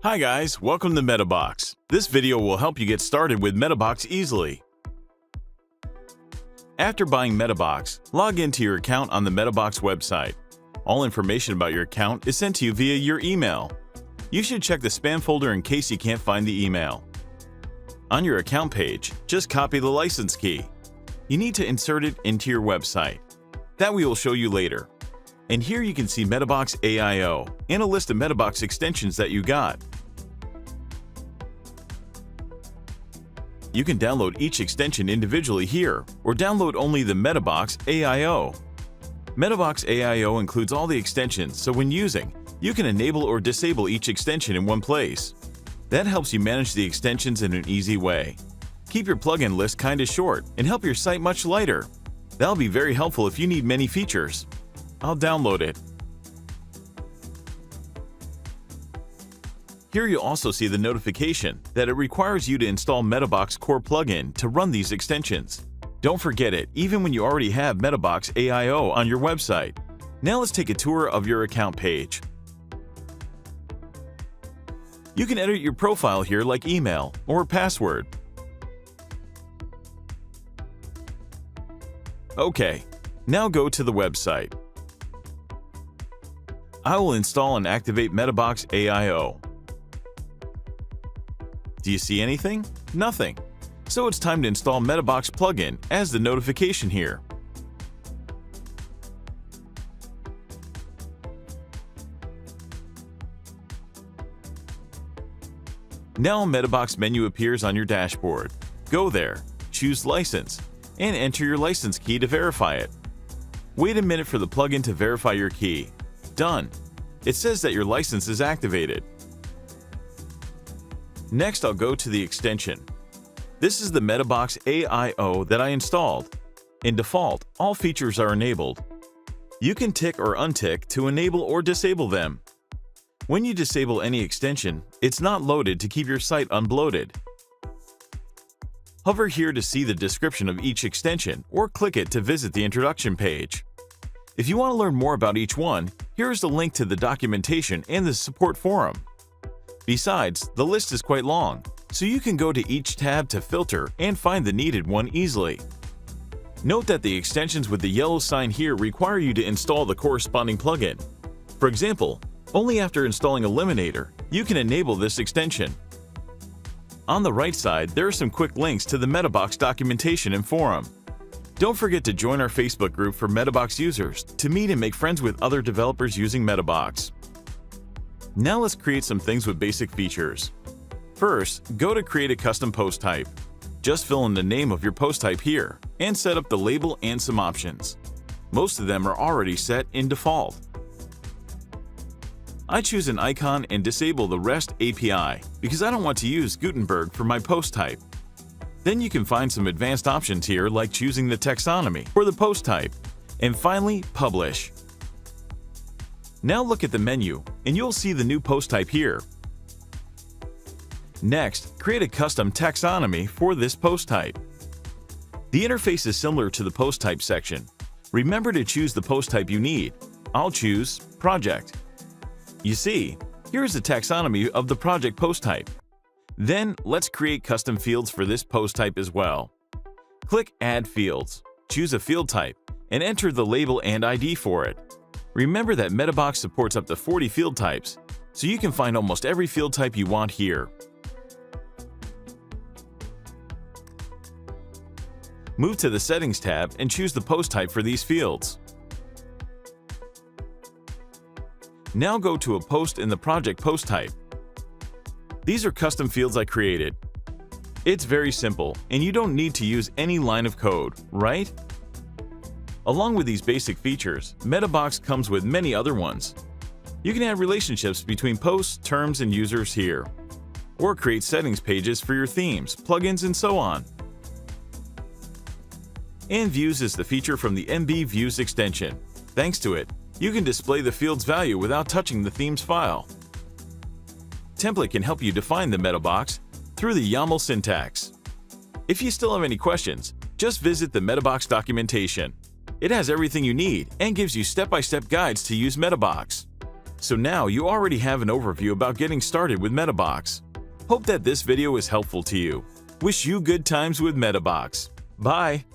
Hi guys, welcome to Metabox. This video will help you get started with Metabox easily. After buying Metabox, log into your account on the Metabox website. All information about your account is sent to you via your email. You should check the spam folder in case you can't find the email. On your account page, just copy the license key. You need to insert it into your website. That we will show you later. And here you can see Metabox AIO and a list of Metabox extensions that you got. You can download each extension individually here, or download only the Metabox AIO. Metabox AIO includes all the extensions, so when using, you can enable or disable each extension in one place. That helps you manage the extensions in an easy way. Keep your plugin list kinda short and help your site much lighter. That'll be very helpful if you need many features. I'll download it. Here you'll also see the notification that it requires you to install Metabox Core plugin to run these extensions. Don't forget it, even when you already have Metabox AIO on your website. Now let's take a tour of your account page. You can edit your profile here like email or password. Okay, now go to the website. I will install and activate Metabox AIO. Do you see anything? Nothing. So it's time to install Metabox plugin as the notification here. Now a Metabox menu appears on your dashboard. Go there, choose License, and enter your license key to verify it. Wait a minute for the plugin to verify your key. Done. It says that your license is activated. Next, I'll go to the extension. This is the Metabox AIO that I installed. In default, all features are enabled. You can tick or untick to enable or disable them. When you disable any extension, it's not loaded to keep your site unbloated. Hover here to see the description of each extension or click it to visit the introduction page. If you want to learn more about each one, here is the link to the documentation and the support forum. Besides, the list is quite long, so you can go to each tab to filter and find the needed one easily. Note that the extensions with the yellow sign here require you to install the corresponding plugin. For example, only after installing Eliminator, you can enable this extension. On the right side, there are some quick links to the Metabox documentation and forum. Don't forget to join our Facebook group for Metabox users to meet and make friends with other developers using Metabox. Now let's create some things with basic features. First, go to Create a Custom Post Type. Just fill in the name of your post type here and set up the label and some options. Most of them are already set in default. I choose an icon and disable the REST API because I don't want to use Gutenberg for my post type. Then you can find some advanced options here like choosing the taxonomy for the post type. And finally, Publish. Now look at the menu and you'll see the new post type here. Next, create a custom taxonomy for this post type. The interface is similar to the post type section. Remember to choose the post type you need. I'll choose Project. You see, here's the taxonomy of the project post type. Then let's create custom fields for this post type as well. Click Add Fields, choose a field type, and enter the label and ID for it. Remember that Metabox supports up to 40 field types, so you can find almost every field type you want here. Move to the Settings tab and choose the post type for these fields. Now go to a post in the project post type. These are custom fields I created. It's very simple, and you don't need to use any line of code, right? Along with these basic features, Metabox comes with many other ones. You can add relationships between posts, terms, and users here, or create settings pages for your themes, plugins, and so on. And Views is the feature from the MB Views extension. Thanks to it, you can display the field's value without touching the theme's file. Template can help you define the Metabox through the YAML syntax. If you still have any questions, just visit the Metabox documentation. It has everything you need and gives you step-by-step guides to use Metabox. So now you already have an overview about getting started with Metabox. Hope that this video is helpful to you. Wish you good times with Metabox. Bye!